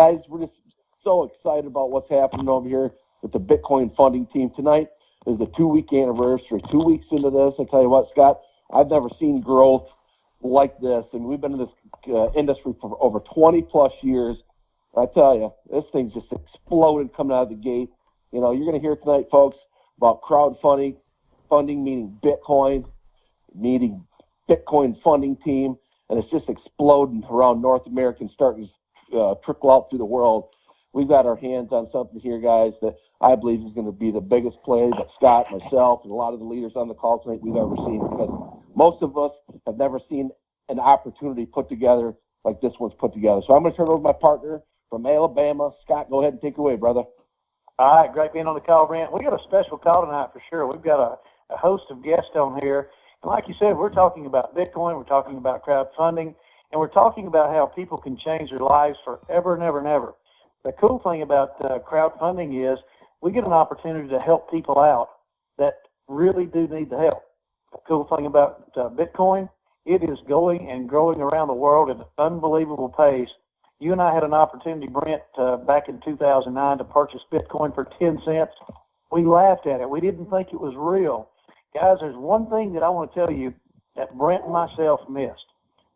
Guys, we're just so excited about what's happening over here with the Bitcoin funding team. Tonight is the 2-week anniversary. 2 weeks into this, I tell you what, Scott, I've never seen growth like this. And we've been in this industry for over 20-plus years. I tell you, this thing's just exploded coming out of the gate. You know, you're going to hear tonight, folks, about crowdfunding, meaning Bitcoin, meaning Bitcoin funding team, and it's just exploding around North America and starting to trickle out through the world. We've got our hands on something here, guys, that I believe is going to be the biggest play that Scott, myself, and a lot of the leaders on the call tonight we've ever seen, because most of us have never seen an opportunity put together like this one's put together. So I'm going to turn it over to my partner from Alabama. Scott, go ahead and take it away, brother. All right, great being on the call, Brent. We got a special call tonight for sure. We've got a host of guests on here. And like you said, we're talking about Bitcoin, we're talking about crowdfunding, and we're talking about how people can change their lives forever and ever and ever. The cool thing about crowdfunding is we get an opportunity to help people out that really do need the help. The cool thing about Bitcoin, it is going and growing around the world at an unbelievable pace. You and I had an opportunity, Brent, back in 2009 to purchase Bitcoin for 10 cents. We laughed at it. We didn't think it was real. Guys, there's one thing that I want to tell you that Brent and myself missed.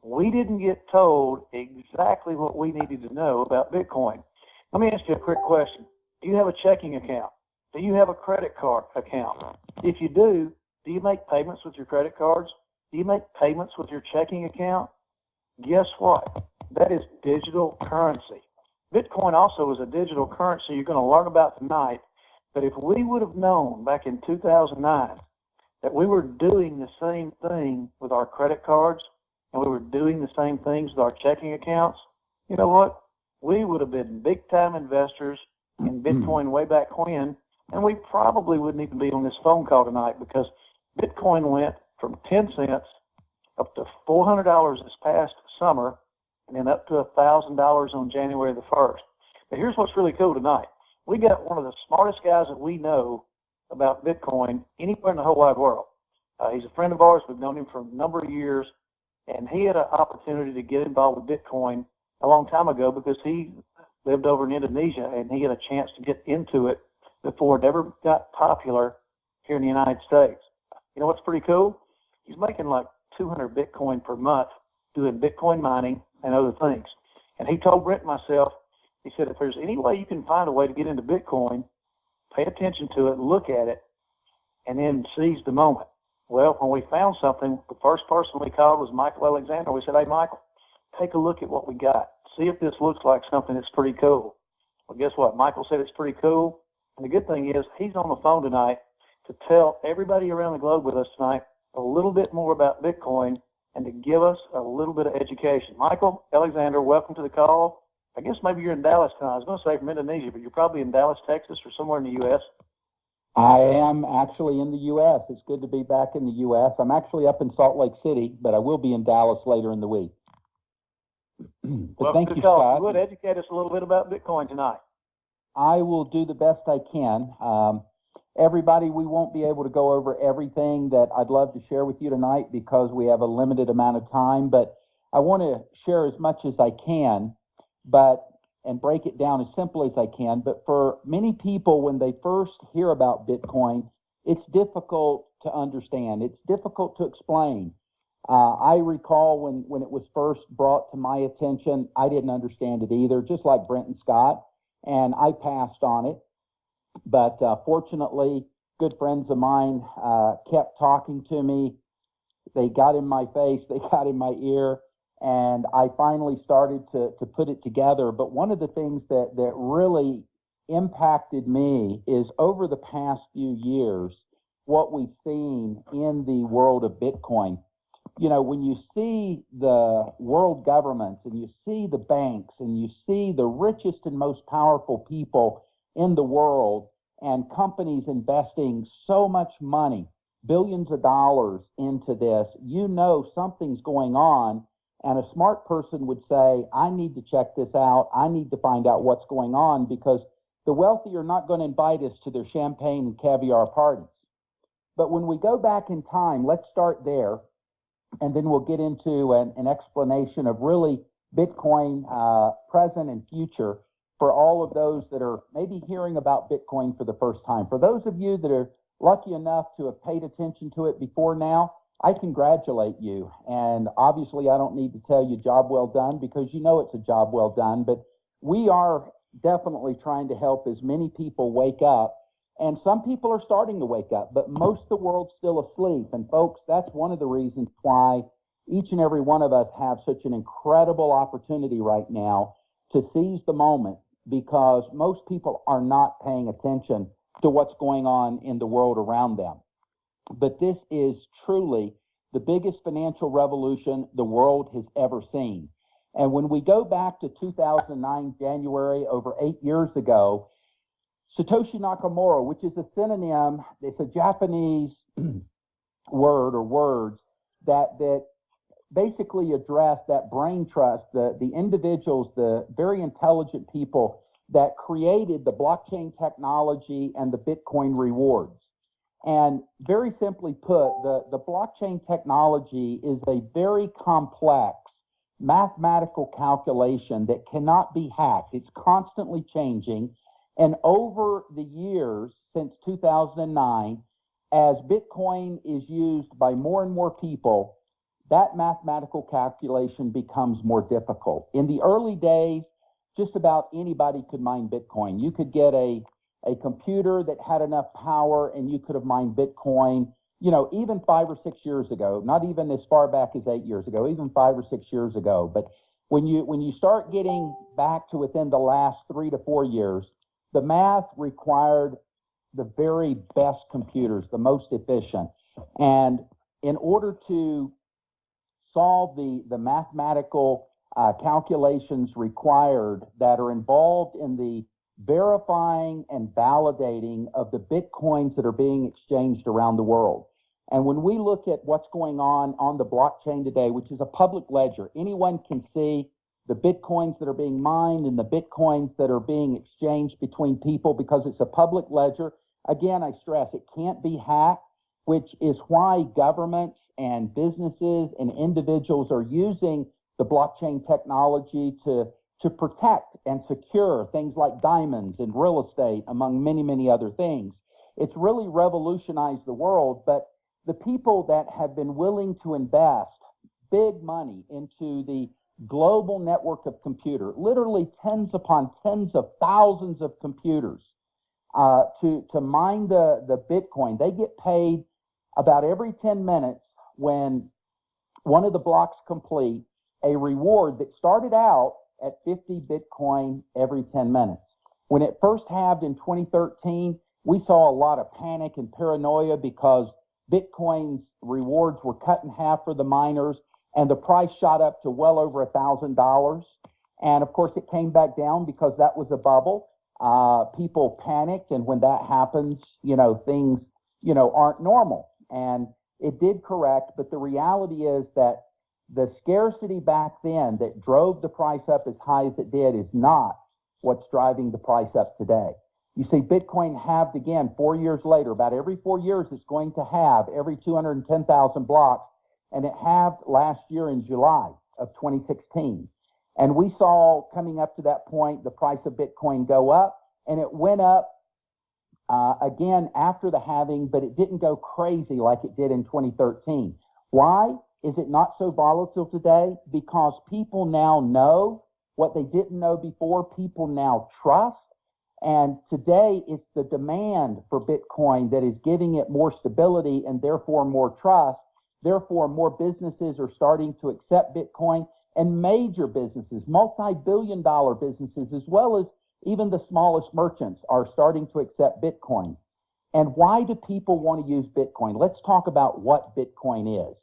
We didn't get told exactly what we needed to know about Bitcoin. Let me ask you a quick question. Do you have a checking account? Do you have a credit card account? If you do you make payments with your credit cards? Do you make payments with your checking account? Guess what? That is digital currency. Bitcoin also is a digital currency you're going to learn about tonight. But if we would have known back in 2009 that we were doing the same thing with our credit cards and we were doing the same things with our checking accounts, you know what? We would have been big-time investors in Bitcoin way back when, and we probably wouldn't even be on this phone call tonight, because Bitcoin went from 10 cents up to $400 this past summer, and then up to $1,000 on January the 1st. But here's what's really cool tonight. We got one of the smartest guys that we know about Bitcoin anywhere in the whole wide world. He's a friend of ours. We've known him for a number of years, and he had an opportunity to get involved with Bitcoin a long time ago because he lived over in Indonesia, and he had a chance to get into it before it ever got popular here in the United States. You know what's pretty cool? He's making like 200 Bitcoin per month doing Bitcoin mining and other things. And he told Brent and myself, he said, if there's any way you can find a way to get into Bitcoin, pay attention to it, look at it, and then seize the moment. Well, when we found something, the first person we called was Michael Alexander. We said, hey, Michael, take a look at what we got. See if this looks like something that's pretty cool. Well, guess what? Michael said it's pretty cool. And the good thing is he's on the phone tonight to tell everybody around the globe with us tonight a little bit more about Bitcoin and to give us a little bit of education. Michael Alexander, welcome to the call. I guess maybe you're in Dallas tonight. I was going to say from Indonesia, but you're probably in Dallas, Texas, or somewhere in the U.S. I am actually in the U.S. It's good to be back in the U.S. I'm actually up in Salt Lake City, but I will be in Dallas later in the week. Well, thank you, Scott. You would educate us a little bit about Bitcoin tonight. I will do the best I can. Everybody, we won't be able to go over everything that I'd love to share with you tonight because we have a limited amount of time, but I want to share as much as I can, and break it down as simply as I can. But for many people, when they first hear about Bitcoin, it's difficult to understand. It's difficult to explain. I recall when it was first brought to my attention, I didn't understand it either, just like Brent and Scott, and I passed on it. But fortunately, good friends of mine kept talking to me. They got in my face, they got in my ear, and I finally started to put it together. But one of the things that really impacted me is over the past few years, what we've seen in the world of Bitcoin. You know, when you see the world governments and you see the banks and you see the richest and most powerful people in the world and companies investing so much money, billions of dollars into this, you know something's going on. And a smart person would say, I need to check this out. I need to find out what's going on, because the wealthy are not going to invite us to their champagne and caviar parties. But when we go back in time, let's start there, and then we'll get into an explanation of really Bitcoin present and future. for all of those that are maybe hearing about Bitcoin for the first time. For those of you that are lucky enough to have paid attention to it before now, I congratulate you. And obviously, I don't need to tell you job well done, because you know it's a job well done. But we are definitely trying to help as many people wake up. And some people are starting to wake up, but most of the world's still asleep. And folks, that's one of the reasons why each and every one of us have such an incredible opportunity right now to seize the moment, because most people are not paying attention to what's going on in the world around them. But this is truly the biggest financial revolution the world has ever seen. And when we go back to 2009, January, over 8 years ago, Satoshi Nakamoto, which is a synonym, it's a Japanese word or words that basically address that brain trust, the individuals, the very intelligent people that created the blockchain technology and the Bitcoin rewards. And very simply put, the blockchain technology is a very complex mathematical calculation that cannot be hacked. It's constantly changing. And over the years, since 2009, as Bitcoin is used by more and more people, that mathematical calculation becomes more difficult. In the early days, just about anybody could mine Bitcoin. You could get a computer that had enough power and you could have mined Bitcoin, even 5 or 6 years ago, not even as far back as 8 years ago, even 5 or 6 years ago. But when you start getting back to within the last 3 to 4 years, the math required the very best computers, the most efficient. And in order to solve the mathematical calculations required that are involved in the verifying and validating of the Bitcoins that are being exchanged around the world. And when we look at what's going on the blockchain today, which is a public ledger, anyone can see the Bitcoins that are being mined and the Bitcoins that are being exchanged between people, because it's a public ledger. Again, I stress, it can't be hacked, which is why governments and businesses and individuals are using the blockchain technology to protect and secure things like diamonds and real estate, among many, many other things. It's really revolutionized the world, but the people that have been willing to invest big money into the global network of computers, literally tens upon tens of thousands of computers, to mine the Bitcoin, they get paid about every 10 minutes when one of the blocks complete, a reward that started out at 50 Bitcoin every 10 minutes. When it first halved in 2013, we saw a lot of panic and paranoia because Bitcoin's rewards were cut in half for the miners, and the price shot up to well over $1,000. And of course, it came back down because that was a bubble. People panicked, and when that happens, things, aren't normal. And it did correct, but the reality is that the scarcity back then that drove the price up as high as it did is not what's driving the price up today. You see, Bitcoin halved again 4 years later. About every 4 years, it's going to halve every 210,000 blocks, and it halved last year in July of 2016. And we saw, coming up to that point, the price of Bitcoin go up, and it went up again after the halving, but it didn't go crazy like it did in 2013. Why is it not so volatile today? Because people now know what they didn't know before. People now trust. And today it's the demand for Bitcoin that is giving it more stability and therefore more trust. Therefore, more businesses are starting to accept Bitcoin, and major businesses, multi-billion-dollar businesses, as well as even the smallest merchants, are starting to accept Bitcoin. And why do people want to use Bitcoin? Let's talk about what Bitcoin is.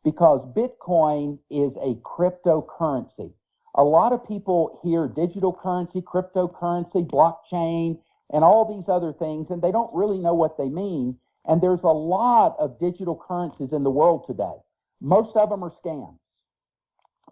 Because Bitcoin is a cryptocurrency. A lot of people hear digital currency, cryptocurrency, blockchain, and all these other things, and they don't really know what they mean. And there's a lot of digital currencies in the world today. Most of them are scams.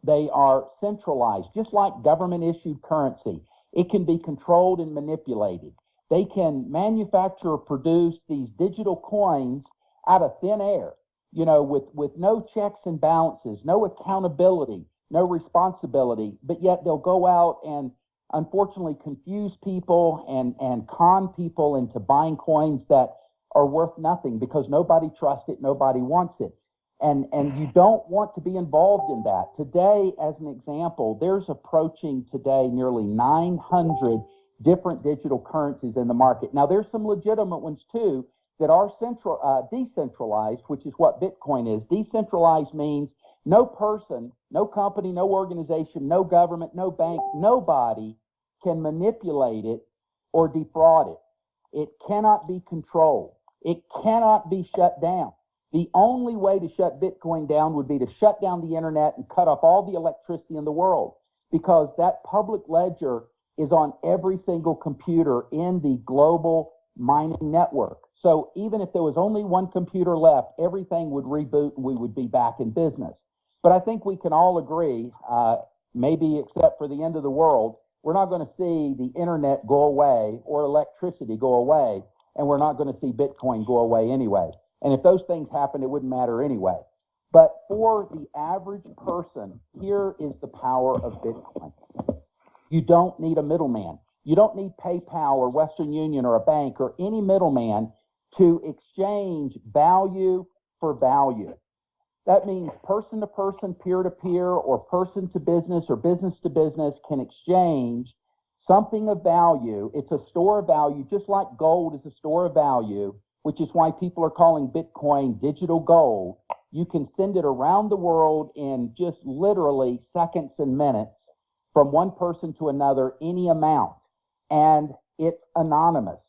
They are centralized, just like government-issued currency. It can be controlled and manipulated. They can manufacture or produce these digital coins out of thin air, with no checks and balances, no accountability, no responsibility, but yet they'll go out and unfortunately confuse people and con people into buying coins that are worth nothing because nobody trusts it, nobody wants it. And you don't want to be involved in that. Today, as an example, there's approaching today nearly 900 different digital currencies in the market. Now, there's some legitimate ones too that are decentralized, which is what Bitcoin is. Decentralized means no person, no company, no organization, no government, no bank, nobody can manipulate it or defraud it. It cannot be controlled. It cannot be shut down. The only way to shut Bitcoin down would be to shut down the internet and cut off all the electricity in the world, because that public ledger is on every single computer in the global mining network. So even if there was only one computer left, everything would reboot and we would be back in business. But I think we can all agree, maybe except for the end of the world, we're not going to see the internet go away or electricity go away, and we're not going to see Bitcoin go away anyway. And if those things happen, it wouldn't matter anyway. But for the average person, here is the power of Bitcoin. You don't need a middleman. You don't need PayPal or Western Union or a bank or any middleman to exchange value for value. That means person to person, peer to peer, or person to business or business to business can exchange something of value. It's a store of value, just like gold is a store of value, which is why people are calling Bitcoin digital gold. You can send it around the world in just literally seconds and minutes from one person to another, any amount. And it's anonymous.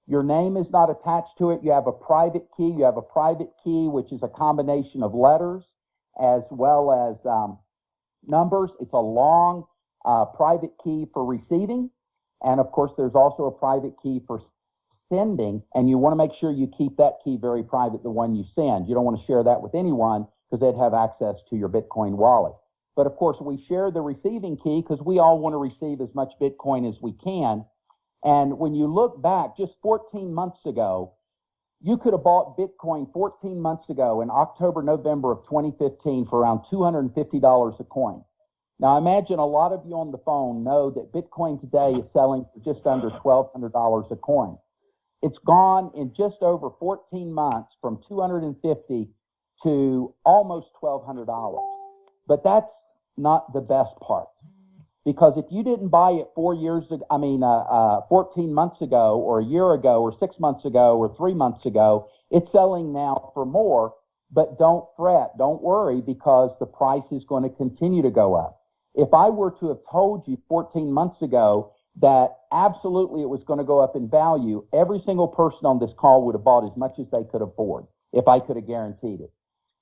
Your name is not attached to it. You have a private key. You have a private key, which is a combination of letters as well as numbers. It's a long private key for receiving. And of course, there's also a private key for sending. And you want to make sure you keep that key very private, the one you send. You don't want to share that with anyone because they'd have access to your Bitcoin wallet. But of course, we share the receiving key because we all want to receive as much Bitcoin as we can. And when you look back just 14 months ago, you could have bought Bitcoin 14 months ago in October, November of 2015 for around $250 a coin. Now, imagine a lot of you on the phone know that Bitcoin today is selling for just under $1,200 a coin. It's gone in just over 14 months from $250 to almost $1,200. But that's not the best part. Because if you didn't buy it 14 months ago, or a year ago, or 6 months ago, or 3 months ago, it's selling now for more. But don't fret, don't worry, because the price is going to continue to go up. If I were to have told you 14 months ago that absolutely it was going to go up in value, every single person on this call would have bought as much as they could afford, if I could have guaranteed it.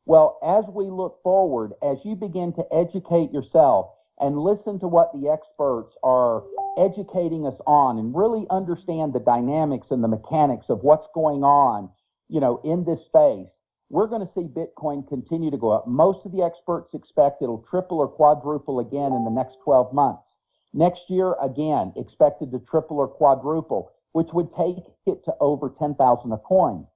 Well, as we look forward, as you begin to educate yourself, and listen to what the experts are educating us on and really understand the dynamics and the mechanics of what's going on, in this space, we're going to see Bitcoin continue to go up. Most of the experts expect it'll triple or quadruple again in the next 12 months. Next year, again, expected to triple or quadruple, which would take it to over 10,000 a coin.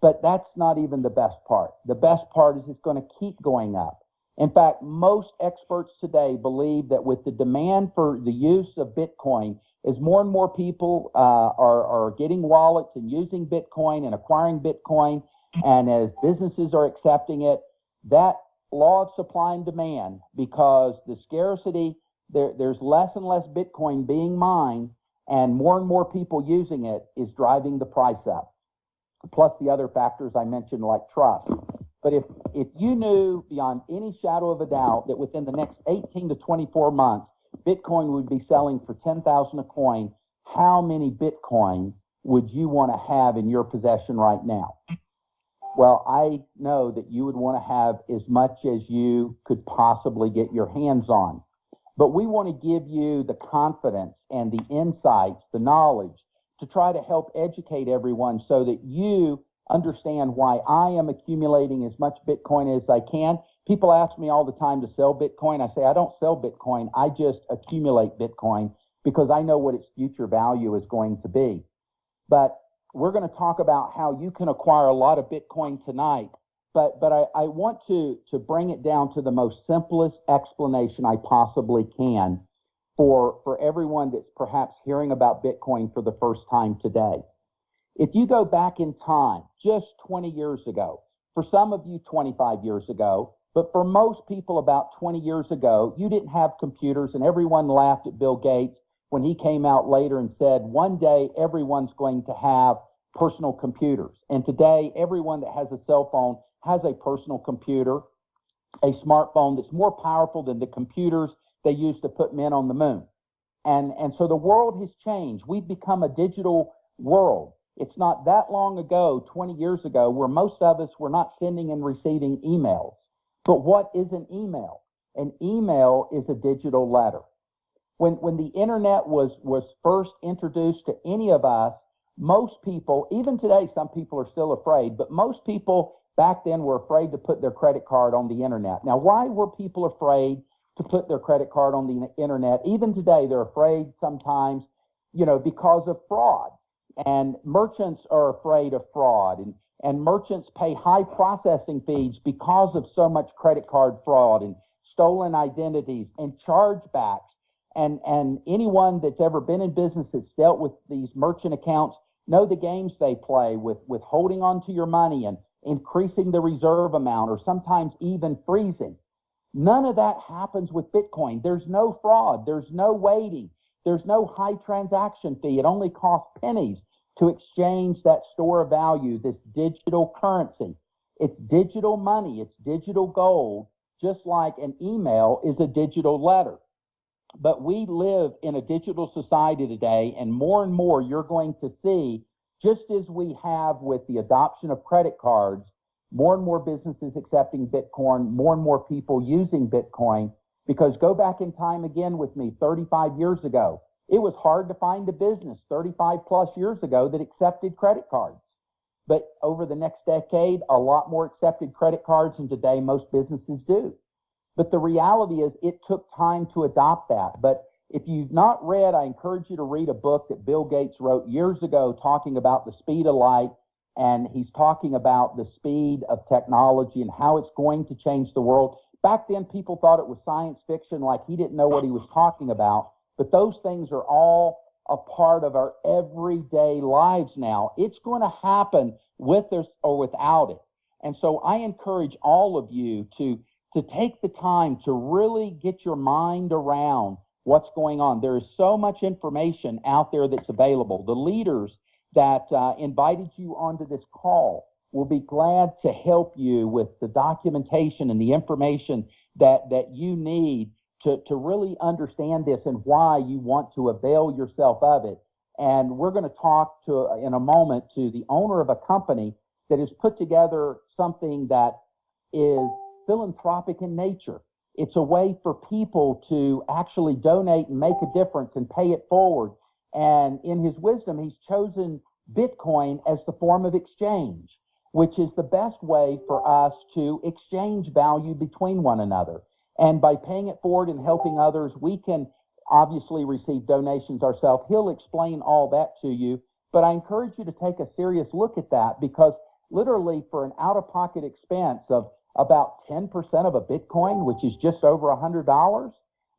But that's not even the best part. The best part is it's going to keep going up. In fact, most experts today believe that with the demand for the use of Bitcoin, as more and more people are getting wallets and using Bitcoin and acquiring Bitcoin, and as businesses are accepting it, that law of supply and demand, because the scarcity, there's less and less Bitcoin being mined, and more people using it, is driving the price up. Plus the other factors I mentioned, like trust. But if you knew beyond any shadow of a doubt that within the next 18 to 24 months, Bitcoin would be selling for 10,000 a coin, how many Bitcoin would you want to have in your possession right now? Well, I know that you would want to have as much as you could possibly get your hands on. But we want to give you the confidence and the insights, the knowledge, to try to help educate everyone so that you understand why I am accumulating as much Bitcoin as I can. People ask me all the time to sell Bitcoin. I say, I don't sell Bitcoin. I just accumulate Bitcoin because I know what its future value is going to be. But we're going to talk about how you can acquire a lot of Bitcoin tonight. But I want to bring it down to the most simplest explanation I possibly can. for everyone that's perhaps hearing about Bitcoin for the first time today. If you go back in time, just 20 years ago, for some of you 25 years ago, but for most people about 20 years ago, you didn't have computers, and everyone laughed at Bill Gates when he came out later and said, one day everyone's going to have personal computers. And today, everyone that has a cell phone has a personal computer, a smartphone that's more powerful than the computers they used to put men on the moon. And so the world has changed. We've become a digital world. It's not that long ago, 20 years ago, where most of us were not sending and receiving emails. But what is an email? An email is a digital letter. When the internet was first introduced to any of us, most people, even today, some people are still afraid, but most people back then were afraid to put their credit card on the internet. Now, why were people afraid to put their credit card on the internet? Even today, they're afraid sometimes, because of fraud. And merchants are afraid of fraud, and merchants pay high processing fees because of so much credit card fraud and stolen identities and chargebacks. And anyone that's ever been in business that's dealt with these merchant accounts know the games they play with holding on to your money and increasing the reserve amount, or sometimes even freezing. None of that happens with Bitcoin. There's no fraud. There's no waiting. There's no high transaction fee. It only costs pennies to exchange that store of value, this digital currency. It's digital money. It's digital gold, just like an email is a digital letter. But we live in a digital society today, and more you're going to see, just as we have with the adoption of credit cards, more and more businesses accepting Bitcoin, more and more people using Bitcoin. Because go back in time again with me, 35 years ago, it was hard to find a business 35 plus years ago that accepted credit cards. But over the next decade, a lot more accepted credit cards than today most businesses do. But the reality is it took time to adopt that. But if you've not read, I encourage you to read a book that Bill Gates wrote years ago talking about the speed of light. And he's talking about the speed of technology and how it's going to change the world. Back then, people thought it was science fiction, like he didn't know what he was talking about. But those things are all a part of our everyday lives now. It's going to happen with us or without it. And so I encourage all of you to take the time to really get your mind around what's going on. There is so much information out there that's available. The leaders that invited you onto this call will be glad to help you with the documentation and the information that you need to really understand this and why you want to avail yourself of it. And we're going to talk in a moment to the owner of a company that has put together something that is philanthropic in nature. It's a way for people to actually donate and make a difference and pay it forward. And in his wisdom, he's chosen Bitcoin as the form of exchange, which is the best way for us to exchange value between one another. And by paying it forward and helping others, we can obviously receive donations ourselves. He'll explain all that to you, but I encourage you to take a serious look at that, because literally for an out-of-pocket expense of about 10% of a Bitcoin, which is just over $100,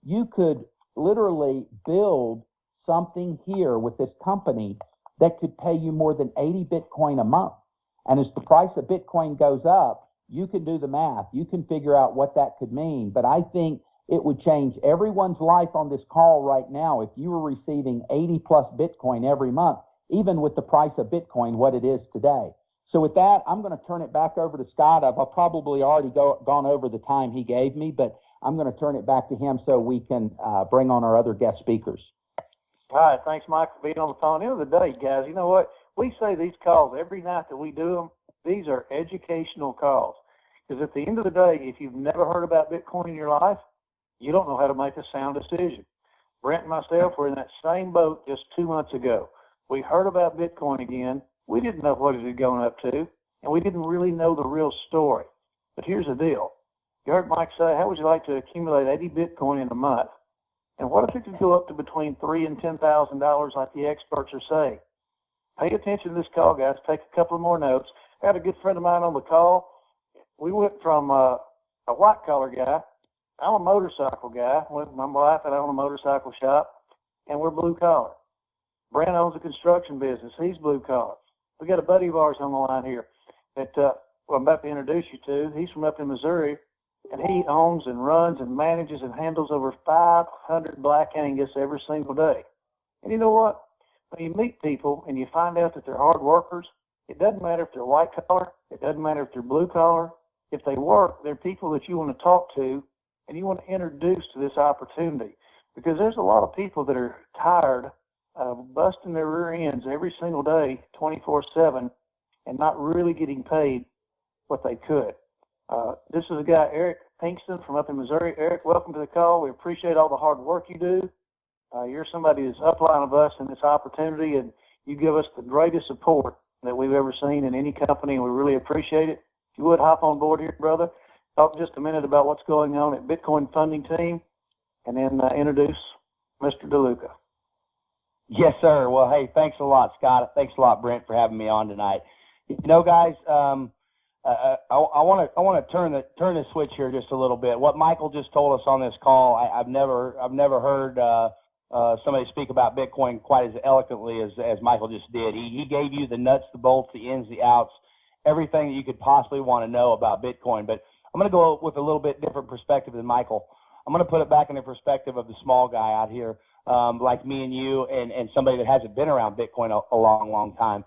you could literally build something here with this company that could pay you more than 80 Bitcoin a month. And as the price of Bitcoin goes up, you can do the math. You can figure out what that could mean. But I think it would change everyone's life on this call right now if you were receiving 80 plus Bitcoin every month, even with the price of Bitcoin, what it is today. So with that, I'm going to turn it back over to Scott. I've probably already gone over the time he gave me, but I'm going to turn it back to him so we can bring on our other guest speakers. All right, thanks, Mike, for being on the phone. At the end of the day, guys, you know what? We say these calls every night that we do them. These are educational calls. Because at the end of the day, if you've never heard about Bitcoin in your life, you don't know how to make a sound decision. Brent and myself were in that same boat just 2 months ago. We heard about Bitcoin again. We didn't know what it had gone up to, and we didn't really know the real story. But here's the deal. You heard Mike say, how would you like to accumulate 80 Bitcoin in a month? And what if it could go up to between $3,000 and $10,000 like the experts are saying? Pay attention to this call, guys. Take a couple of more notes. I had a good friend of mine on the call. We went from a white-collar guy I'm a motorcycle guy. With my wife and I own a motorcycle shop, and we're blue collar. Brent owns a construction business. He's blue collar. We got a buddy of ours on the line here that I'm about to introduce you to. He's from up in Missouri, and he owns and runs and manages and handles over 500 Black Angus every single day. And you know what? When you meet people and you find out that they're hard workers, it doesn't matter if they're white collar, it doesn't matter if they're blue collar. If they work, they're people that you want to talk to and you want to introduce to this opportunity. Because there's a lot of people that are tired of busting their rear ends every single day, 24/7, and not really getting paid what they could. This is a guy, Eric Pinkston from up in Missouri. Eric, welcome to the call. We appreciate all the hard work you do. You're somebody who's upline of us in this opportunity, and you give us the greatest support that we've ever seen in any company, and we really appreciate it. If you would, hop on board here, brother. Talk just a minute about what's going on at Bitcoin Funding Team, and then introduce Mr. DeLuca. Yes, sir. Well, hey, thanks a lot, Scott. Thanks a lot, Brent, for having me on tonight. You know, guys, I want to turn the switch here just a little bit. What Michael just told us on this call, I've never heard somebody speak about Bitcoin quite as eloquently as Michael just did. He gave you the nuts, the bolts, the ins, the outs, everything that you could possibly want to know about Bitcoin. But I'm going to go with a little bit different perspective than Michael. I'm going to put it back in the perspective of the small guy out here, like me and you, and somebody that hasn't been around Bitcoin a long time.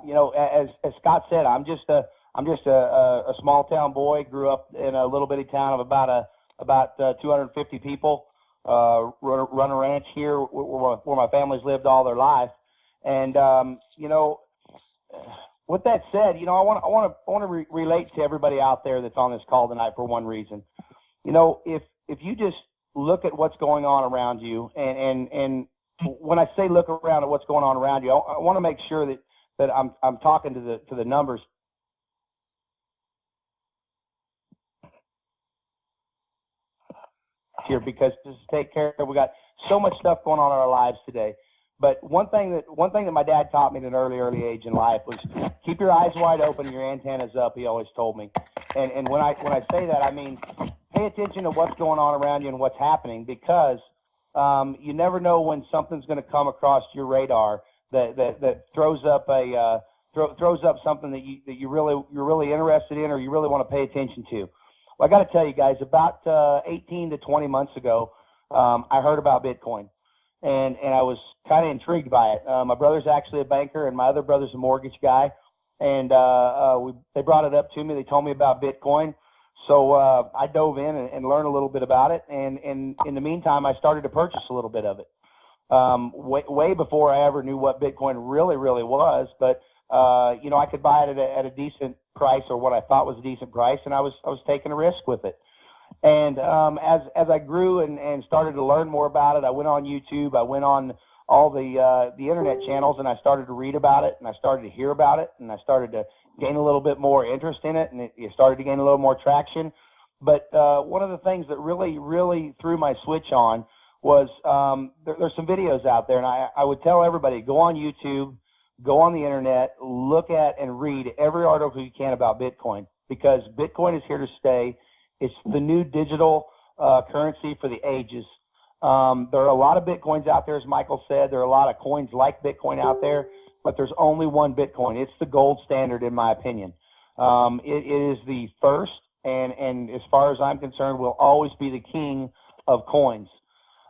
You know, as Scott said, I'm just a small town boy. Grew up in a little bitty town of about 250 people. Run a ranch here where my family's lived all their life. And you know, with that said, you know, I want to relate to everybody out there that's on this call tonight for one reason. You know, if you just look at what's going on around you, and when I say look around at what's going on around you, I want to make sure that I'm talking to the numbers here, because just take care of, we got so much stuff going on in our lives today. But one thing that my dad taught me at an early age in life was keep your eyes wide open and your antennas up. He always told me, and when I say that, I mean pay attention to what's going on around you and what's happening, because you never know when something's going to come across your radar that throws up something that you're really interested in, or you really want to pay attention to. Well, I got to tell you guys, about 18 to 20 months ago, I heard about Bitcoin, and I was kind of intrigued by it. My brother's actually a banker, and my other brother's a mortgage guy, and they brought it up to me. They told me about Bitcoin, so I dove in and learned a little bit about it, and in the meantime, I started to purchase a little bit of it, way before I ever knew what Bitcoin really was. But you know, I could buy it at a decent price, or what I thought was a decent price, and I was taking a risk with it. And as I grew and started to learn more about it, I went on YouTube, I went on all the internet channels, and I started to read about it, and I started to hear about it, and I started to gain a little bit more interest in it, and it started to gain a little more traction. But one of the things that really threw my switch on was there's some videos out there, and I would tell everybody, go on YouTube, go on the internet, look at and read every article you can about Bitcoin, because Bitcoin is here to stay. It's the new digital currency for the ages. There are a lot of Bitcoins out there, as Michael said. There are a lot of coins like Bitcoin out there, but there's only one Bitcoin. It's the gold standard, in my opinion. It is the first, and as far as I'm concerned, will always be the king of coins.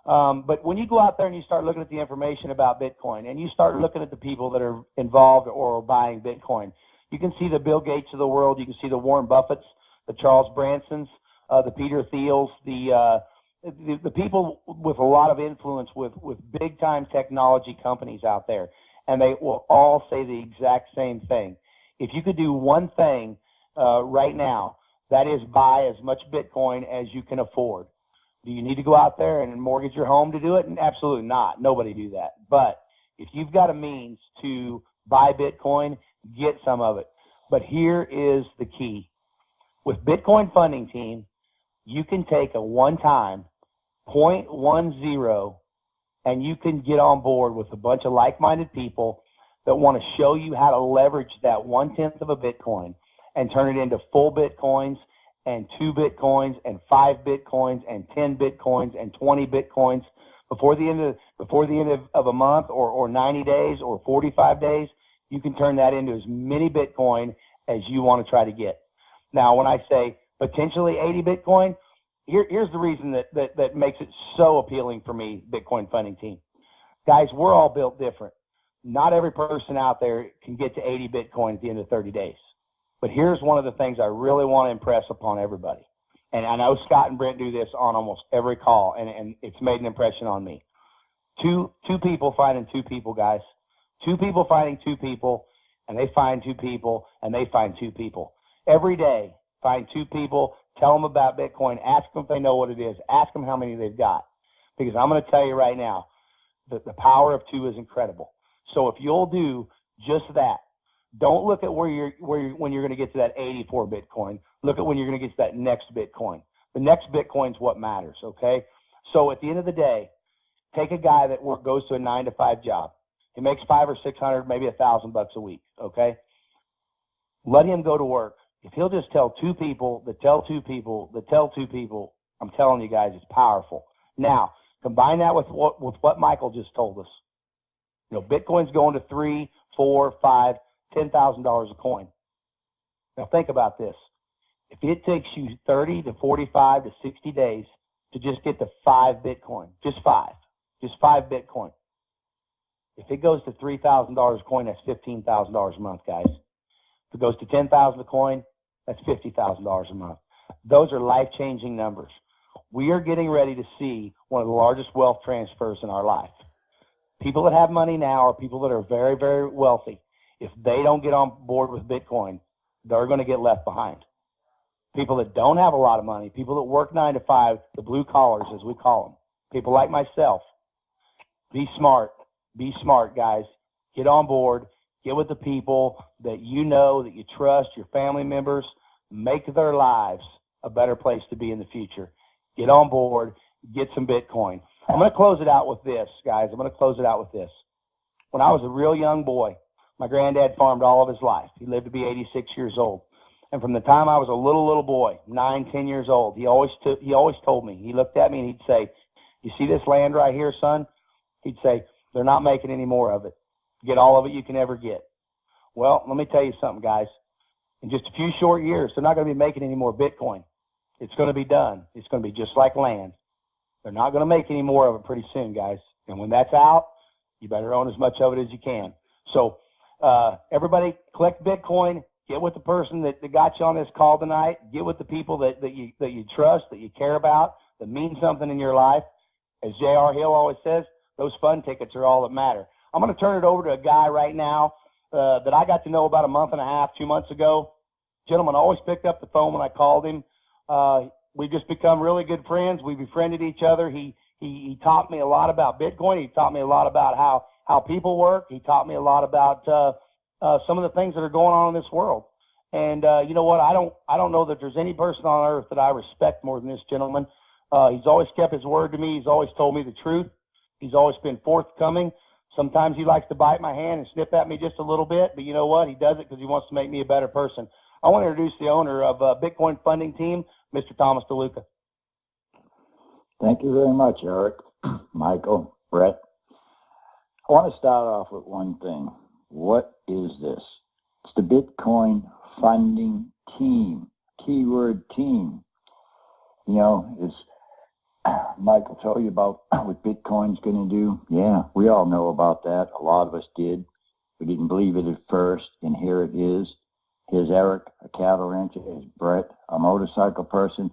But when you go out there and you start looking at the information about Bitcoin, and you start looking at the people that are involved or buying Bitcoin, you can see the Bill Gates of the world, you can see the Warren Buffetts, the Charles Bransons, the Peter Thiels, the people with a lot of influence with big time technology companies out there, and they will all say the exact same thing. If you could do one thing right now, that is buy as much Bitcoin as you can afford. Do you need to go out there and mortgage your home to do it? Absolutely not. Nobody do that. But if you've got a means to buy Bitcoin, get some of it. But here is the key. With Bitcoin Funding Team, you can take a one-time 0.10 and you can get on board with a bunch of like-minded people that want to show you how to leverage that 1/10 of a Bitcoin and turn it into full Bitcoins and 2 Bitcoins and 5 Bitcoins and 10 Bitcoins and 20 Bitcoins before the end of a month or 90 days or 45 days, you can turn that into as many Bitcoin as you want to try to get. Now, when I say potentially 80 Bitcoin, here's the reason that makes it so appealing for me, Bitcoin Funding Team. Guys, we're all built different. Not every person out there can get to 80 Bitcoin at the end of 30 days. But here's one of the things I really want to impress upon everybody. And I know Scott and Brent do this on almost every call, and it's made an impression on me. Two people finding 2 people, guys. 2 people finding 2 people, and they find 2 people, and they find 2 people. Every day, find 2 people, tell them about Bitcoin, ask them if they know what it is, ask them how many they've got. Because I'm going to tell you right now, that the power of 2 is incredible. So if you'll do just that, don't look at when you're going to get to that 84 Bitcoin. Look at when you're going to get to that next Bitcoin. The next Bitcoin is what matters, okay? So at the end of the day, take a guy that goes to a 9-to-5 job. He makes $500 or $600, maybe $1,000 a week, okay? Let him go to work. If he'll just tell 2 people, that tell 2 people, that tell 2 people, I'm telling you guys, it's powerful. Now, combine that with what Michael just told us. You know, Bitcoin's going to $3, $4, $5, $10,000 a coin. Now think about this. If it takes you 30 to 45 to 60 days to just get to 5 Bitcoin, just 5 Bitcoin. If it goes to $3,000 a coin, that's $15,000 a month, guys. If it goes to $10,000 a coin, that's $50,000 a month. Those are life-changing numbers. We are getting ready to see one of the largest wealth transfers in our life. People that have money now are people that are very, very wealthy. If they don't get on board with Bitcoin, they're going to get left behind. People that don't have a lot of money, people that work 9 to 5, the blue collars as we call them, people like myself, be smart, guys. Get on board, get with the people that you know, that you trust, your family members, make their lives a better place to be in the future. Get on board, get some Bitcoin. I'm going to close it out with this, guys. When I was a real young boy, my granddad farmed all of his life. He lived to be 86 years old. And from the time I was a little boy, 9, 10 years old, he always told me, he looked at me and he'd say, you see this land right here, son? He'd say, they're not making any more of it. Get all of it you can ever get. Well, let me tell you something, guys. In just a few short years, they're not going to be making any more Bitcoin. It's going to be done. It's going to be just like land. They're not going to make any more of it pretty soon, guys. And when that's out, you better own as much of it as you can. So everybody collect Bitcoin. Get with the person that got you on this call tonight. Get with the people that you trust, that you care about, that mean something in your life. As J.R. Hill always says, those fun tickets are all that matter. I'm going to turn it over to a guy right now that I got to know about a month and a half, 2 months ago. Gentleman always picked up the phone when I called him. We've just become really good friends. We befriended each other. He taught me a lot about Bitcoin. He taught me a lot about how people work. He taught me a lot about some of the things that are going on in this world. And you know what? I don't know that there's any person on earth that I respect more than this gentleman. He's always kept his word to me. He's always told me the truth. He's always been forthcoming. Sometimes he likes to bite my hand and snip at me just a little bit, but you know what? He does it because he wants to make me a better person. I want to introduce the owner of Bitcoin Funding Team, Mr. Thomas DeLuca. Thank you very much, Eric, Michael, Brett. I want to start off with one thing. What is this? It's the Bitcoin Funding Team. Keyword team. You know, as Michael told you about what Bitcoin's going to do. Yeah, we all know about that. A lot of us did. We didn't believe it at first, and here it is. Here's Eric, a cattle rancher. Here's Brett, a motorcycle person.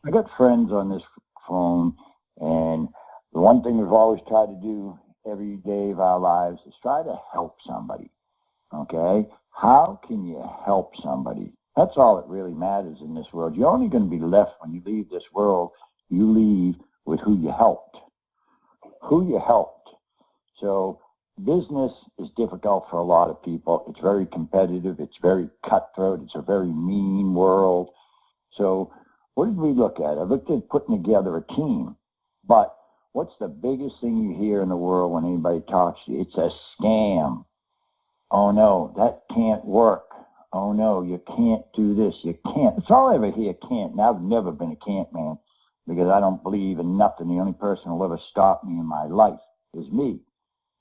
I got friends on this phone, and the one thing we've always tried to do every day of our lives is try to help somebody, okay? How can you help somebody? That's all that really matters in this world. You're only going to be left when you leave this world, you leave with who you helped. Who you helped. So business is difficult for a lot of people. It's very competitive. It's very cutthroat. It's a very mean world. So what did we look at? I looked at putting together a team. But what's the biggest thing you hear in the world when anybody talks to you? It's a scam. Oh, no, that can't work. oh no, you can't do this, you can't. It's all I ever hear, can't. And I've never been a can't man because I don't believe in nothing. The only person who'll ever stop me in my life is me.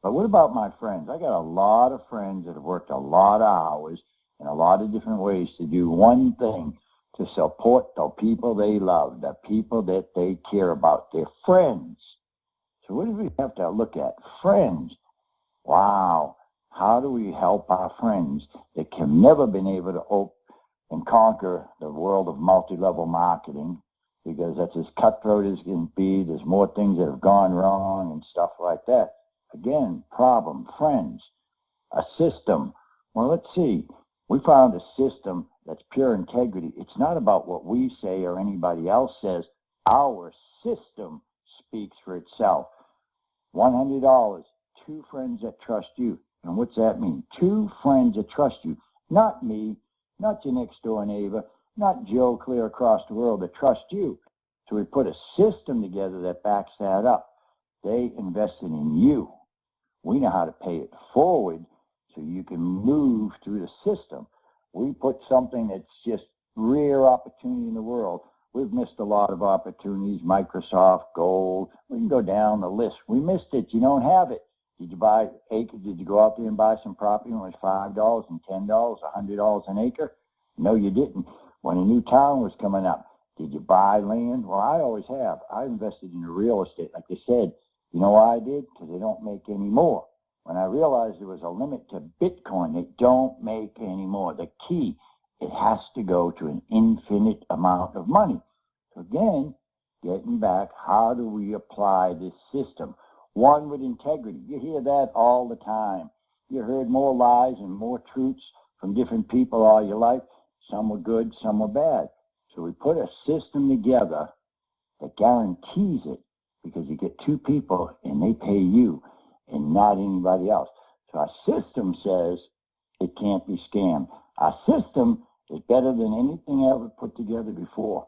But what about my friends? I got a lot of friends that have worked a lot of hours in a lot of different ways to do one thing, to support the people they love, the people that they care about, their friends. So what do we have to look at? Friends. Wow. How do we help our friends that have never been able to open and conquer the world of multi-level marketing? Because that's as cutthroat as can be. There's more things that have gone wrong and stuff like that. Again, problem, friends, a system. Well, let's see. We found a system that's pure integrity. It's not about what we say or anybody else says. Our system speaks for itself. $100, 2 friends that trust you. And what's that mean? 2 friends that trust you. Not me, not your next door neighbor, not Joe clear across the world that trust you. So we put a system together that backs that up. They invested in you. We know how to pay it forward so you can move through the system. We put something that's just rare opportunity in the world. We've missed a lot of opportunities, Microsoft, gold. We can go down the list. We missed it. You don't have it. Did you buy acre? Did you go out there and buy some property when it was $5 and $10, $100 an acre? No, you didn't. When a new town was coming up, did you buy land? Well, I always have. I invested in the real estate. Like they said, you know why I did? Because they don't make any more. When I realized there was a limit to Bitcoin, they don't make any more. The key, it has to go to an infinite amount of money. So again, getting back, how do we apply this system? One with integrity. You hear that all the time. You heard more lies and more truths from different people all your life. Some were good, some were bad. So we put a system together that guarantees it, because you get 2 people and they pay you and not anybody else. So our system says it can't be scammed. Our system is better than anything ever put together before.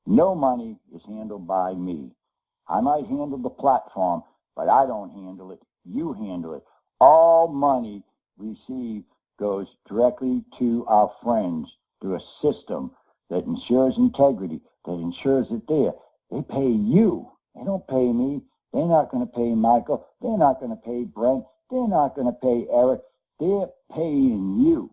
No money is handled by me. I might handle the platform, but I don't handle it. You handle it. All money received goes directly to our friends through a system that ensures integrity, that ensures that they pay you. They don't pay me. They're not going to pay Michael. They're not going to pay Brent. They're not going to pay Eric. They're paying you.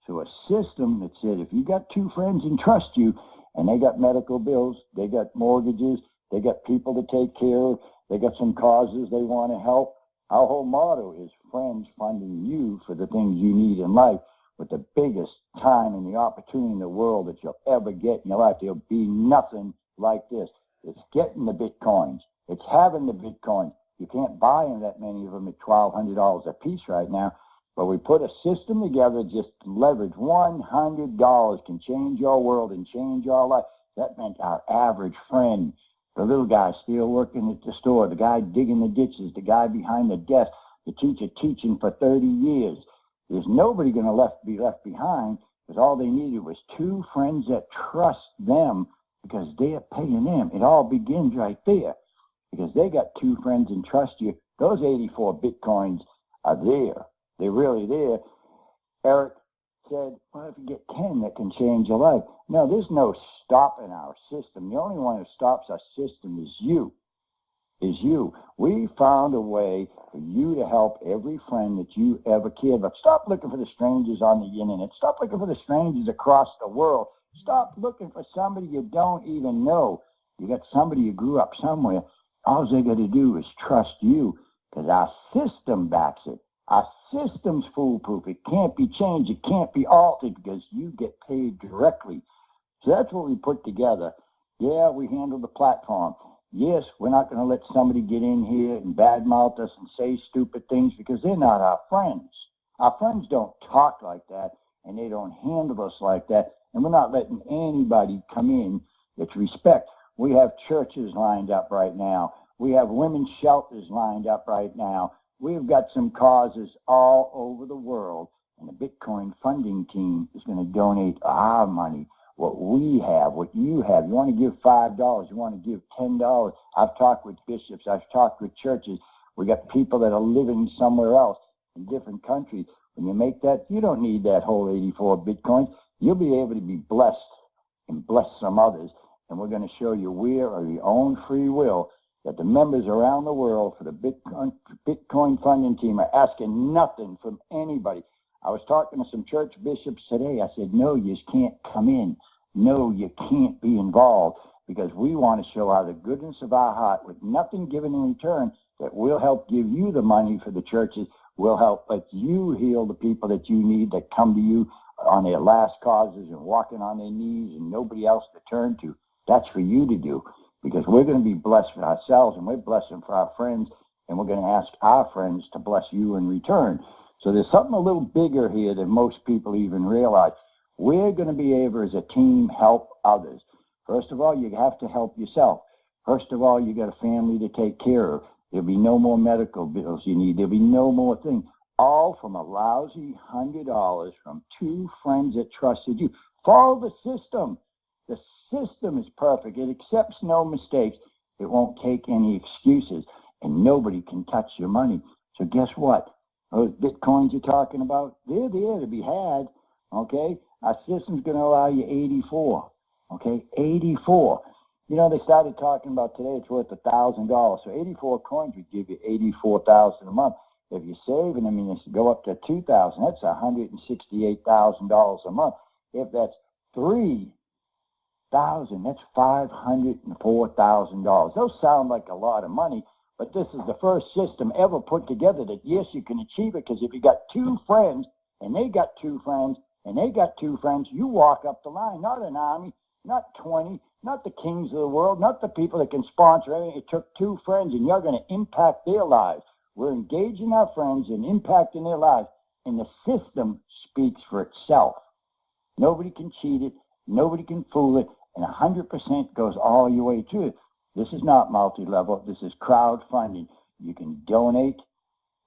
So a system that said if you got 2 friends and trust you, and they got medical bills, they got mortgages, they got people to take care of, they got some causes they want to help. Our whole motto is friends funding you for the things you need in life with the biggest time and the opportunity in the world that you'll ever get in your life. There'll be nothing like this. It's getting the Bitcoins. It's having the Bitcoins. You can't buy that many of them at $1,200 a piece right now. But we put a system together, just leverage. $100 can change your world and change your life. That meant our average friend, the little guy still working at the store, the guy digging the ditches, the guy behind the desk, the teacher teaching for 30 years. There's nobody going to be left behind, because all they needed was 2 friends that trust them, because they're paying them. It all begins right there, because they got 2 friends and trust you. Those 84 Bitcoins are there. They're really there. Eric said, well, if you get 10, that can change your life. No, there's no stopping our system. The only one who stops our system is you. We found a way for you to help every friend that you ever cared about. Stop looking for the strangers on the internet. Stop looking for the strangers across the world. Stop looking for somebody you don't even know. You got somebody you grew up somewhere. All they got to do is trust you, because our system backs it. Our system's foolproof. It can't be changed. It can't be altered, because you get paid directly. So that's what we put together. Yeah, we handle the platform. Yes, we're not going to let somebody get in here and badmouth us and say stupid things, because they're not our friends. Our friends don't talk like that, and they don't handle us like that. And we're not letting anybody come in that's respect. We have churches lined up right now. We have women's shelters lined up right now. We've got some causes all over the world, and the Bitcoin funding team is going to donate our money, what we have, what you have. You want to give $5, you want to give $10. I've talked with bishops, I've talked with churches. We got people that are living somewhere else in different countries. when you make that, you don't need that whole 84 Bitcoins. You'll be able to be blessed and bless some others. And we're going to show you where, of your own free will, that the members around the world for the Bitcoin funding team are asking nothing from anybody. I was talking to some church bishops today. I said, no, you just can't come in. No, you can't be involved, because we want to show out the goodness of our heart with nothing given in return, that we'll help give you the money for the churches. We'll help let you heal the people that you need, that come to you on their last causes and walking on their knees and nobody else to turn to. That's for you to do, because we're going to be blessed for ourselves, and we're blessing for our friends, and we're going to ask our friends to bless you in return. So there's something a little bigger here than most people even realize. We're going to be able, as a team, help others. First of all, you have to help yourself. First of all, you got a family to take care of. There'll be no more medical bills you need. There'll be no more things. All from a lousy $100 from two friends that trusted you. Follow the system. The system is perfect. It accepts no mistakes. It won't take any excuses, and nobody can touch your money. So guess what? Those Bitcoins you're talking about, they're there to be had, okay? Our system's going to allow you 84, okay? 84. You know, they started talking about today it's worth $1,000. So 84 coins would give you $84,000 a month. If you're saving them and you go up to 2,000, that's $168,000 a month. If that's 3,000, that's $504,000. Those sound like a lot of money, but this is the first system ever put together that, yes, you can achieve it, because if you got two friends and they got two friends and they got two friends, you walk up the line, not an army, not 20, not the kings of the world, not the people that can sponsor anything. It took two friends, and you're going to impact their lives. We're engaging our friends and impacting their lives, and the system speaks for itself. Nobody can cheat it. Nobody can fool it, and 100% goes all your way through it. This is not multi-level. This is crowdfunding. You can donate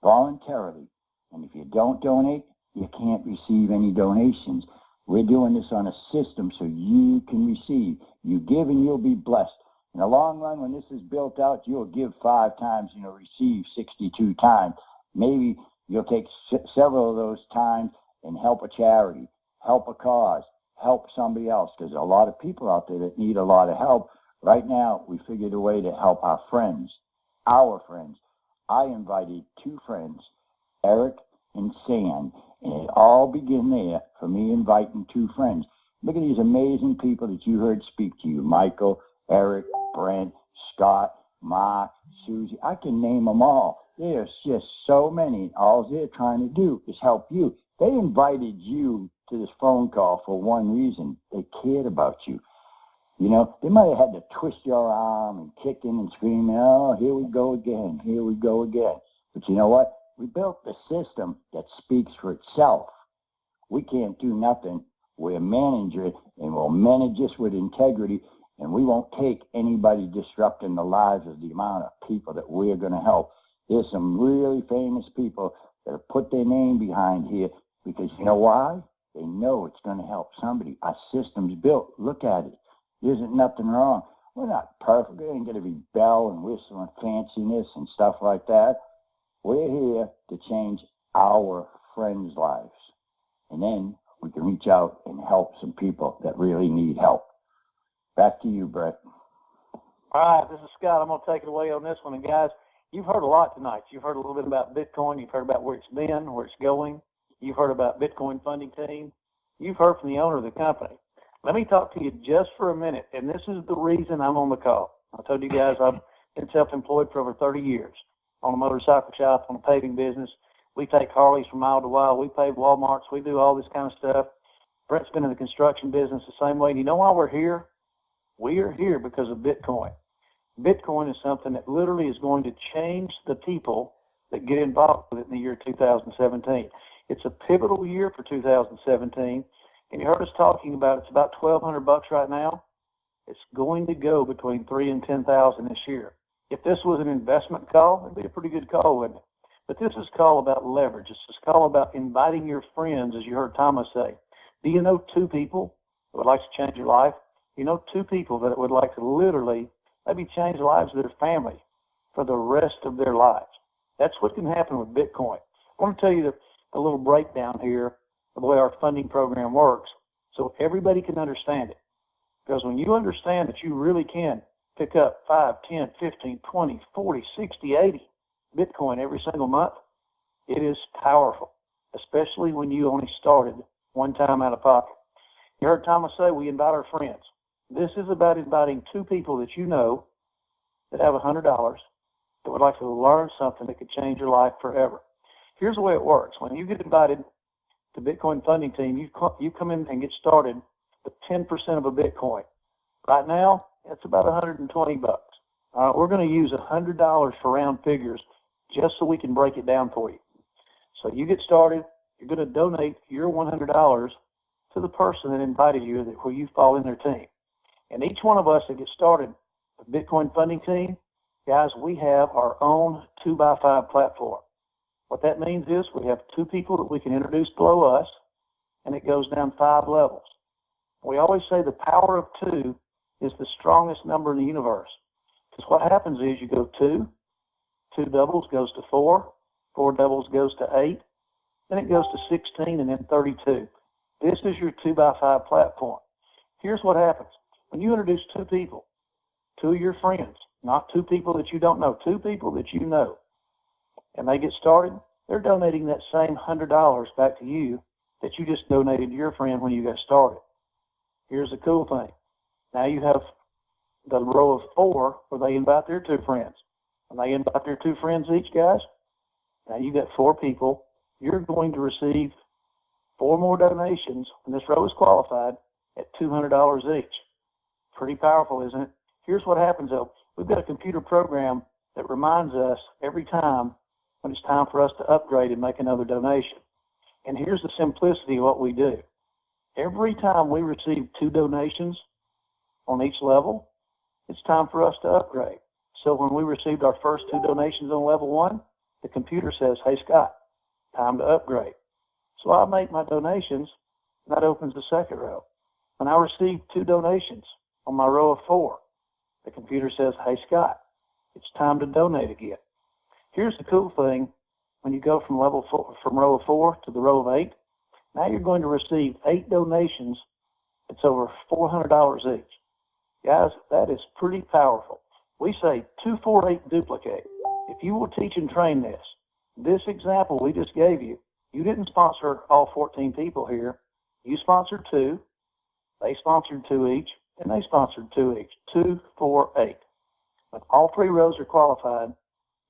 voluntarily, and if you don't donate, you can't receive any donations. We're doing this on a system so you can receive. You give and you'll be blessed. In the long run, when this is built out, you'll give 5 times and you'll receive 62 times. Maybe you'll take several of those times and help a charity, help a cause, help somebody else. There's a lot of people out there that need a lot of help. Right now, we figured a way to help our friends, our friends. I invited 2 friends, Eric and Sam, and it all began there for me inviting 2 friends. Look at these amazing people that you heard speak to you, Michael, Eric, Brent, Scott, Mark, Susie. I can name them all. There's just so many. All they're trying to do is help you. They invited you to this phone call for one reason. They cared about you. You know, they might have had to twist your arm and kicking and screaming, oh, here we go again, here we go again. But you know what? We built the system that speaks for itself. We can't do nothing. We're manager, and we'll manage this with integrity, and we won't take anybody disrupting the lives of the amount of people that we're going to help. There's some really famous people that have put their name behind here because you know why? They know it's going to help somebody. Our system's built. Look at it. There isn't nothing wrong. We're not perfect. We ain't going to be bell and whistle and fanciness and stuff like that. We're here to change our friends' lives. And then we can reach out and help some people that really need help. Back to you, Brett. All right, this is Scott. I'm going to take it away on this one. And, guys, you've heard a lot tonight. You've heard a little bit about Bitcoin. You've heard about where it's been, where it's going. You've heard about Bitcoin funding team. You've heard from the owner of the company. Let me talk to you just for a minute, and this is the reason I'm on the call. I told you guys I've been self-employed for over 30 years on a motorcycle shop, on a paving business. We take Harleys from mile to mile. We pave Walmarts. We do all this kind of stuff. Brett's been in the construction business the same way. And you know why we're here? We are here because of Bitcoin. Bitcoin is something that literally is going to change the people that get involved with it in the year 2017. It's a pivotal year for 2017. And you heard us talking about it's about $1,200 right now. It's going to go between $3,000 and $10,000 this year. If this was an investment call, it'd be a pretty good call, wouldn't it? But this is a call about leverage. This is a call about inviting your friends, as you heard Thomas say. Do you know 2 people that would like to change your life? You know 2 people that would like to literally maybe change the lives of their family for the rest of their lives. That's what can happen with Bitcoin. I want to tell you a little breakdown here of the way our funding program works so everybody can understand it. Because when you understand that you really can pick up 5, 10, 15, 20, 40, 60, 80 Bitcoin every single month, it is powerful, especially when you only started one time out of pocket. You heard Thomas say we invite our friends. This is about inviting 2 people that you know that have $100 that would like to learn something that could change your life forever. Here's the way it works. When you get invited to Bitcoin Funding Team, you come in and get started with 10% of a Bitcoin. Right now, it's about $120. We're going to use $100 for round figures just so we can break it down for you. So you get started, you're going to donate your $100 to the person that invited you where you fall in their team. And each one of us that gets started with Bitcoin Funding Team, guys, we have our own 2x5 platform. What that means is we have 2 people that we can introduce below us, and it goes down 5 levels. We always say the power of 2 is the strongest number in the universe. Because what happens is you go 2, 2 doubles goes to 4, 4 doubles goes to 8, then it goes to 16, and then 32. This is your 2x5 platform. Here's what happens. When you introduce 2 people, 2 of your friends, not 2 people that you don't know, 2 people that you know, and they get started, they're donating that same $100 back to you that you just donated to your friend when you got started. Here's the cool thing. Now you have the row of 4 where they invite their 2 friends. And they invite their 2 friends each, guys. Now you got 4 people. You're going to receive 4 more donations when this row is qualified at $200 each. Pretty powerful, isn't it? Here's what happens, though. We've got a computer program that reminds us every time when it's time for us to upgrade and make another donation. And here's the simplicity of what we do. Every time we receive 2 donations on each level, it's time for us to upgrade. So when we received our first 2 donations on level 1, the computer says, hey, Scott, time to upgrade. So I make my donations, and that opens the second row. When I receive 2 donations on my row of 4, the computer says, hey, Scott, it's time to donate again. Here's the cool thing. When you go from from row of 4 to the row of 8, now you're going to receive 8 donations. It's over $400 each. Guys, that is pretty powerful. We say 2, 4, 8 duplicate. If you will teach and train this example we just gave you, you didn't sponsor all 14 people here. You sponsored 2, they sponsored 2 each, and they sponsored 2 each. 2, 4, 8. When all 3 rows are qualified,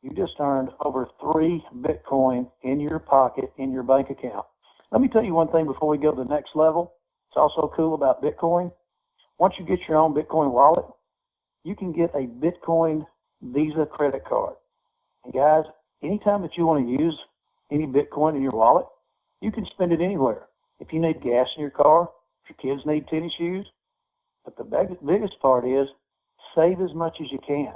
you just earned over 3 Bitcoin in your pocket, in your bank account. Let me tell you one thing before we go to the next level. It's also cool about Bitcoin. Once you get your own Bitcoin wallet, you can get a Bitcoin Visa credit card. And guys, anytime that you want to use any Bitcoin in your wallet, you can spend it anywhere. If you need gas in your car, if your kids need tennis shoes. But the biggest part is save as much as you can.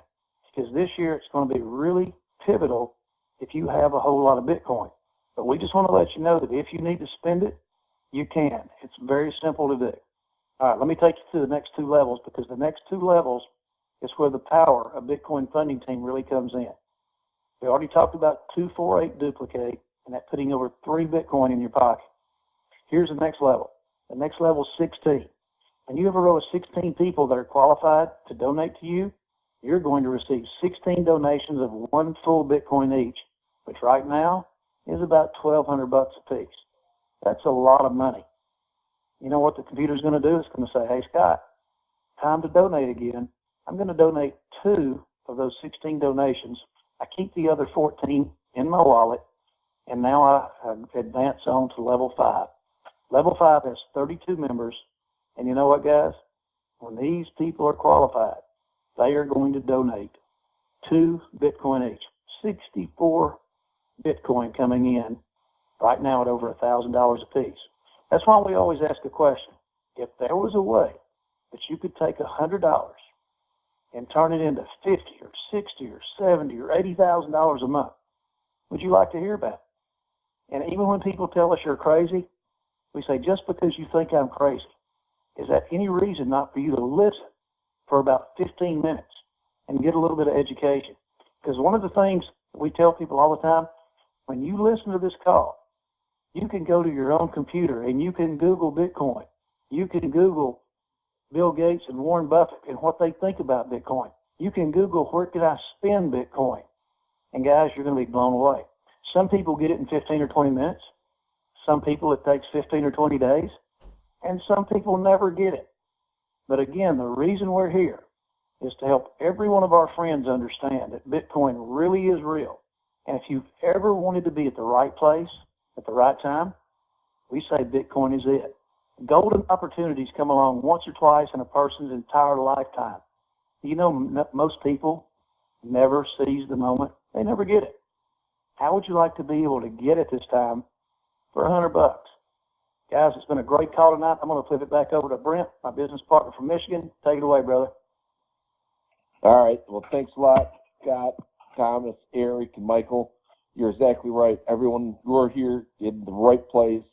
Because this year it's going to be really pivotal if you have a whole lot of Bitcoin. But we just want to let you know that if you need to spend it, you can. It's very simple to do. All right, let me take you to the next 2 levels, because the next 2 levels is where the power of Bitcoin Funding Team really comes in. We already talked about 2, 4, 8 duplicate, and that putting over 3 Bitcoin in your pocket. Here's the next level. The next level is 16. When you have a row of 16 people that are qualified to donate to you, you're going to receive 16 donations of 1 full Bitcoin each, which right now is about $1,200 a piece. That's a lot of money. You know what the computer's going to do? It's going to say, hey, Scott, time to donate again. I'm going to donate 2 of those 16 donations. I keep the other 14 in my wallet, and now I advance on to level 5. Level 5 has 32 members, and you know what, guys? When these people are qualified, they are going to donate 2 Bitcoin each. 64 Bitcoin coming in right now at over $1,000 a piece. That's why we always ask a question. If there was a way that you could take $100 and turn it into $50 or $60 or $70 or $80,000 a month, would you like to hear about it? And even when people tell us you're crazy, we say, just because you think I'm crazy, is that any reason not for you to listen for about 15 minutes and get a little bit of education? Because one of the things we tell people all the time, when you listen to this call, You can go to your own computer and you can Google Bitcoin. You can Google Bill Gates and Warren Buffett and what they think about Bitcoin. You can Google, where can I spend Bitcoin? And guys, you're going to be blown away. Some people get it in 15 or 20 minutes. Some people it takes 15 or 20 days. And some people never get it. But again, the reason we're here is to help every one of our friends understand that Bitcoin really is real. And if you've ever wanted to be at the right place at the right time, we say Bitcoin is it. Golden opportunities come along once or twice in a person's entire lifetime. You know, most people never seize the moment. They never get it. How would you like to be able to get it this time for $100? Guys, it's been a great call tonight. I'm going to flip it back over to Brent, my business partner from Michigan. Take it away, brother. All right. Well, thanks a lot, Scott, Thomas, Eric, and Michael. You're exactly right. Everyone, you are here in the right place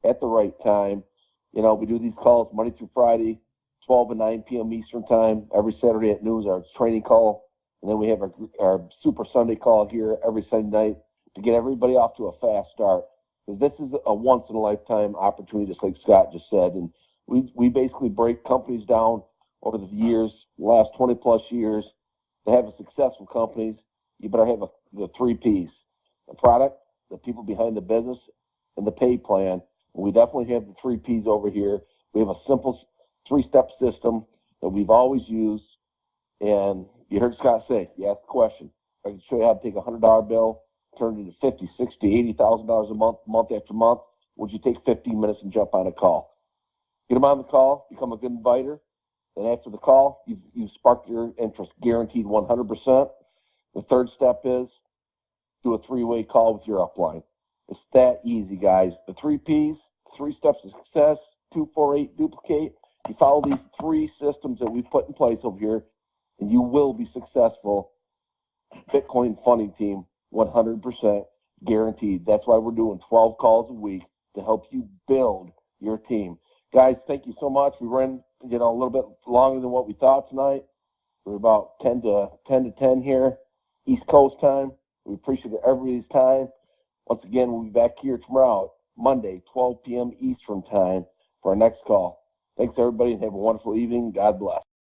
at the right time. You know, we do these calls Monday through Friday, 12 and 9 p.m. Eastern Time. Every Saturday at noon is our training call. And then we have our Super Sunday call here every Sunday night to get everybody off to a fast start. Because this is a once-in-a-lifetime opportunity, just like Scott just said. And we basically break companies down over the years, the last 20-plus years. To have a successful companies, you better have the 3 Ps: the product, the people behind the business, and the pay plan. And we definitely have the 3 Ps over here. We have a simple 3-step system that we've always used. And you heard Scott say, you asked the question, I can show you how to take a $100 bill, turn it into $50,000, $60,000, $80,000 a month after month. Would you take 15 minutes and jump on a call? Get them on the call, become a good inviter. Then after the call, you've sparked your interest, guaranteed 100%. The third step is do a 3-way call with your upline. It's that easy, guys. The 3 Ps, 3 steps to success, 2, 4, 8, duplicate. You follow these 3 systems that we've put in place over here, and you will be successful. Bitcoin funding team, 100% guaranteed. That's why we're doing 12 calls a week to help you build your team. Guys, thank you so much. We ran, a little bit longer than what we thought tonight. We're about 10 to 10 here, East Coast time. We appreciate everybody's time. Once again, we'll be back here tomorrow, Monday, 12 p.m. Eastern time for our next call. Thanks, everybody, and have a wonderful evening. God bless.